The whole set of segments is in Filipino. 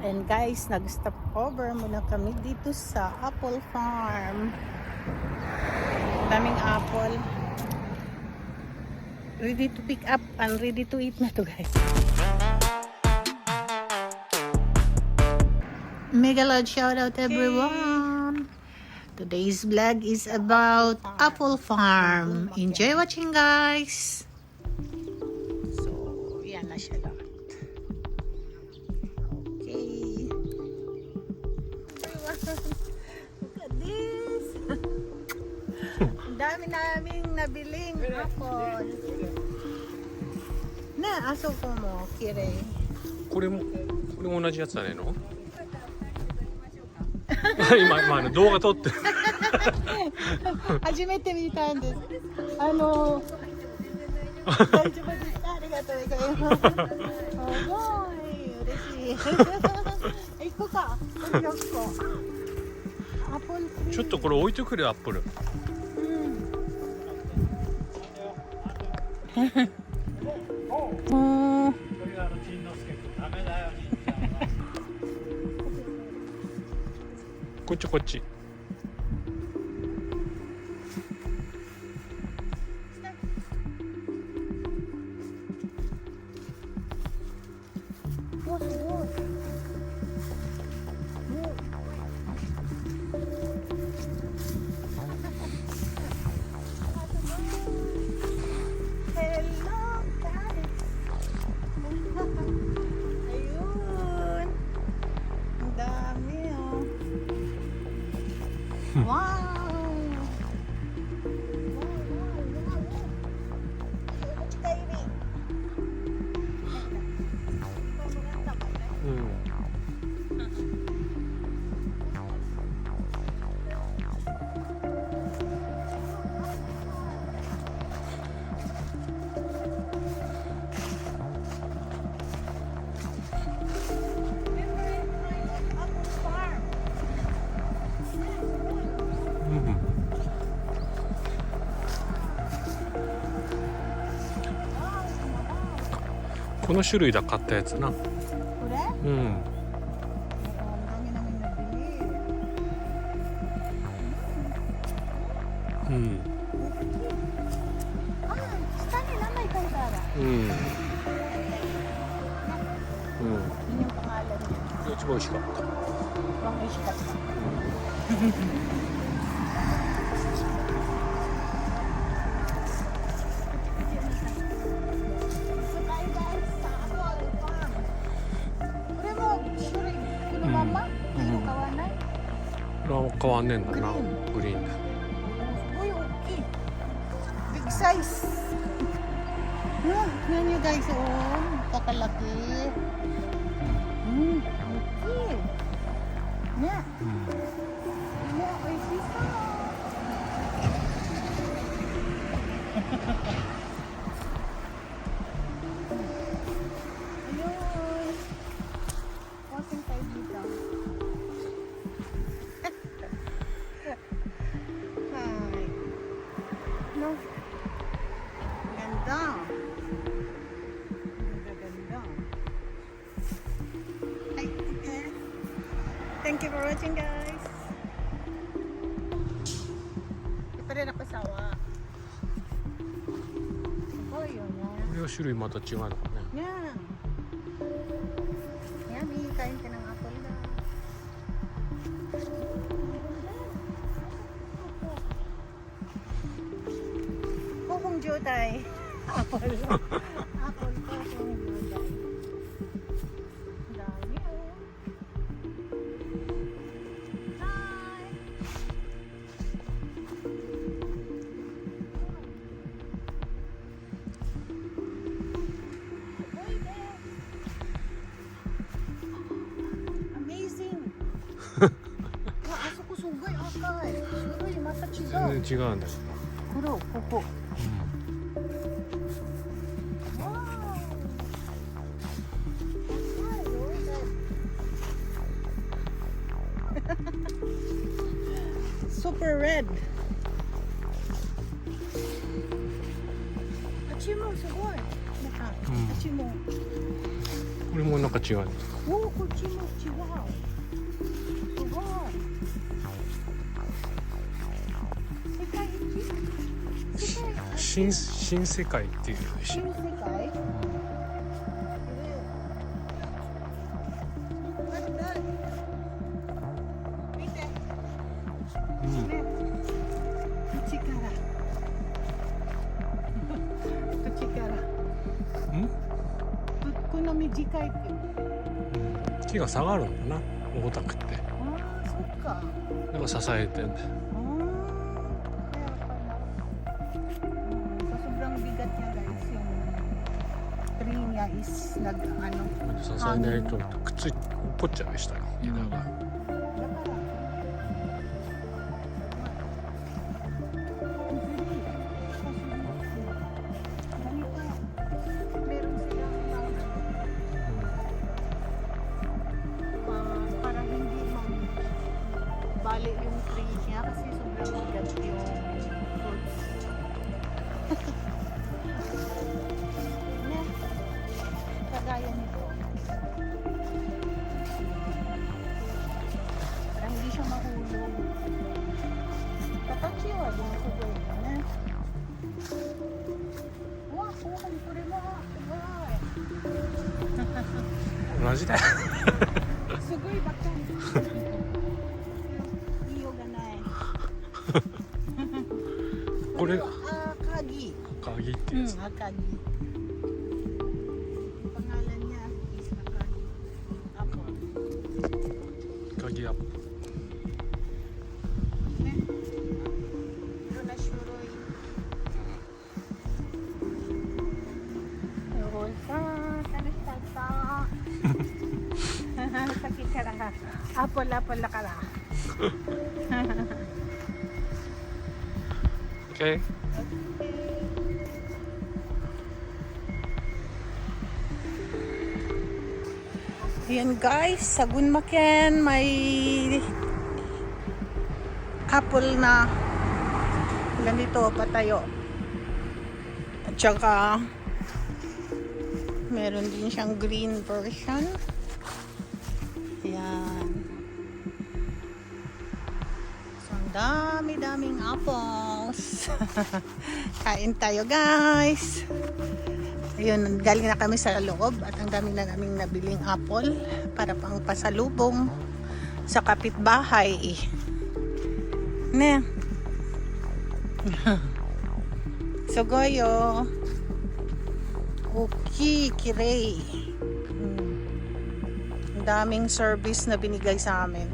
And guys, nag-stop over muna kami dito sa apple farm. Daming apple. Ready to pick up and ready to eat na to, guys. Mega loud shout out everyone. Today's vlog is about apple farm. Enjoy watching, guys. So, yan na siya lahat. Okay. Look at this. Ang dami naming nabiling apple. Na, aso ko mo, Kire. これも同じやつじゃねえの今動画撮ってる初めて見たんです。大丈夫ですか？ありがとうございます。すごい嬉しい。行こうか。アポル。ちょっとこれ置いてくれアップル。こっちこっち。わ、すごい。Ayun. Ang dami, oh. Wow! Farm. この種類だ買ったやつな。これ？うん。Ang dami namin nabili. うん。下に名前書いてある。うん。うん。Yun yung pangalan niya. 一番美味しかった。 Pang iskat. Mama, kayo kawanay? これは変わんねえんだな。グリーンだ。 Uy, okay. Big size. Tignan nyo guys, oh. Kakalaki. Okay. Yeah. Yeah, ay sisa. Ayun. Walking tayo dito. Hi. No. Ganda. Ganda. Hi. Thank you for watching, guys. Di pa rin ako sawa. Oh, yun yan. これは種類また違うのかね。 Yan. Yummy. Kain ka ng apple na. Kung jutay. Apple. Apple ko kung jutay. Dami, oh. Hi. Amazing. Aso ko sugay akay. Sugay mata chigaw. 全然違うんだよ。 Kuro, kuko. Super red. Achimo, sugoi. Achimo. これもなんか違うね。おお、こっちも違う。すごい。世界一？世界一？新世界っていうし。新世界？見て。うん。ね。口から。口から。ん？この短いって。木が下がるんだな、重たくって。ああ、そっか。だから支えてんだよ。Kaya pala. So, sobrang bigat niya guys. Yung tree niya is nag-ano. 支えないとくっついて落っこっちゃうでしたよ、枝が。だから。Meron silang para hindi bali yung tree niya kasi sobrang bigat yung fruits. Ne, kagaya nito. Para hindi siya mahulog. Tatachiwa din ito gawin na. Wow, kuri mo. Wow. 同じだよ。すごいばっかり。いいよがない。これAkagi. 鍵ってやつ。 Akagi. Pangalan niya is Akagi. Apple. 鍵アップ。 Ito na shuroy. Rolsa, tanistata. Sakit ka lang ha. Apple na ka lang. Okay. Ayan guys, sa Gunmaken may apple na ganito patayo. At saka meron din siyang green version. Ayan. So, ang dami-daming apples. Kain tayo guys. Ayun, galing na kami sa loob at ang dami na naming nabiling apple para pang pasalubong sa kapitbahay. Ne. Sogoyo. Okay, kirei. Ang daming service na binigay sa amin.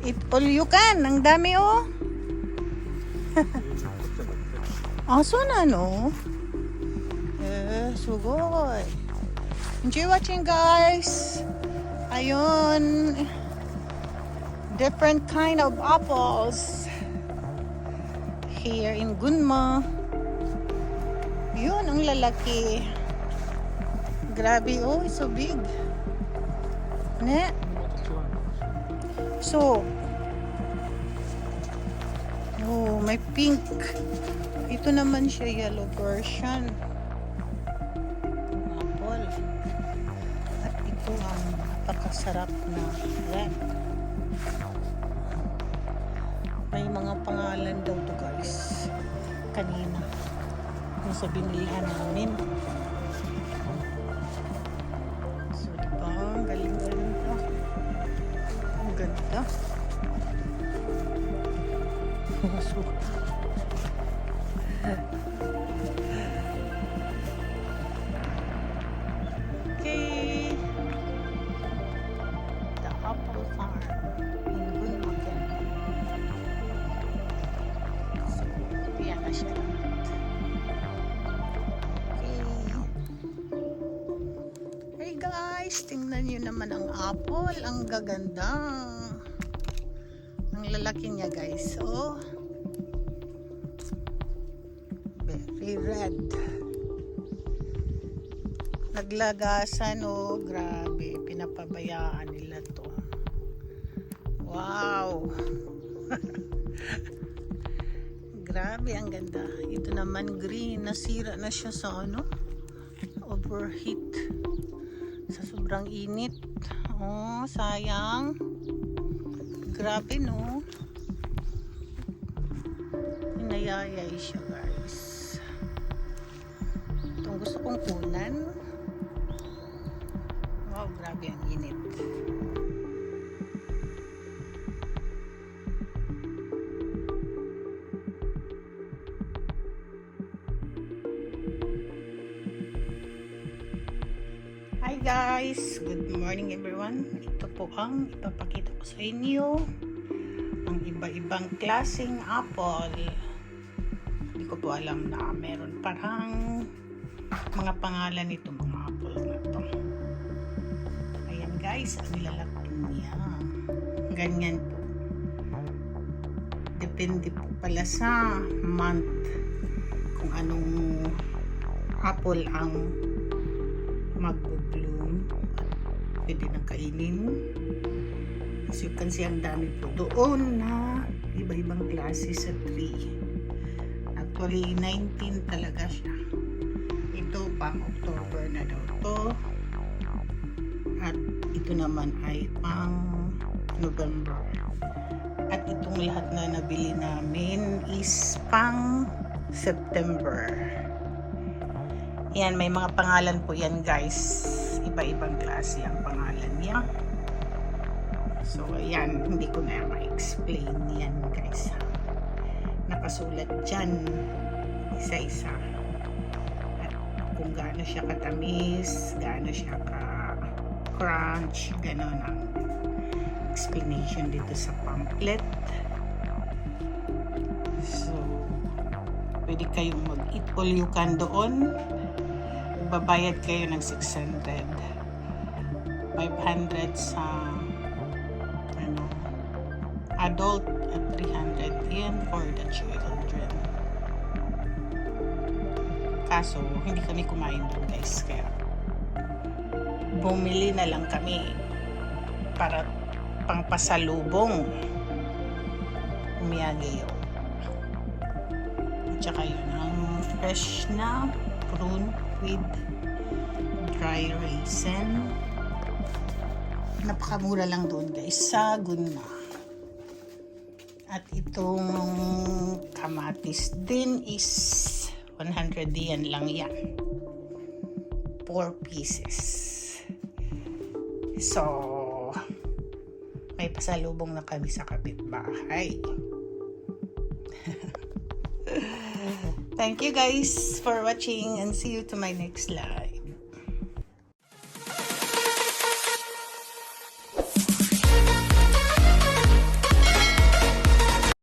Eat all you can. Ang dami oh. Aso na no? Sugoi. Enjoy watching guys. Ayun. Different kind of apples. Here in Gunma. Yun ang lalaki. Grabe oh, it's so big. Ne? So, oh, may pink. Ito naman siya yellow version. Apple. At ito ang napakasarap na red. May mga pangalan daw to guys. Kanina. Kung sa binilihan namin. So, diba? Ang galing-galing to. Ang ganda. So, okay. The apple farm in Gunmaken. So, yan na siya. Okay. Hey guys, tingnan nyo naman ang apple. Ang gaganda. Ang lalaki niya guys. Oh. Very red. Naglagasan oh, grabe, pinapabayaan nila to. Wow. Grabe, ang ganda. Ito naman green, nasira na siya sa ano? overheat sa sobrang init. Oh, sayang. Grabe, no? Hinayayay siya, guys. Itong gusto kong kunan. Wow, grabe ang init. Hi guys! Good morning everyone. Ito po ang ipapakita ko sa inyo. Ang iba-ibang klaseng apple. Hindi ko po alam na meron parang mga pangalan nito mga apple na to. Ayan guys, ang nilalaki niya. Ganyan po. Depende po pala sa month kung anong apple ang mag-bloom at pwede nang kainin. As you can see, ang dami po doon na iba-ibang klase sa tree. Actually 19 talaga siya. Ito pang October na daw to, at ito naman ay pang November, at itong lahat na nabili namin is pang September. Yan, may mga pangalan po yan guys. Iba-ibang klase ang pangalan niya. So, ayan, hindi ko na ma-explain yan guys. Nakasulat dyan, isa-isa. At kung gaano siya katamis, gaano siya ka-crunch, gano'n ang explanation dito sa pamphlet. So, pwede kayong mag-eat all you can doon. Babayad kayo ng 600, 500 sa adult at 300 yan for the children. Kaso hindi kami kumain doon guys, kaya bumili na lang kami para pangpasalubong umiyagi yun. At saka yun ang fresh na prune with dry raisin. Napakamura lang doon guys sa Gunma. At itong kamatis din is 100 yen lang yan, 4 pieces. So may pasalubong na kami sa kapitbahay. Thank you guys for watching and see you to my next live.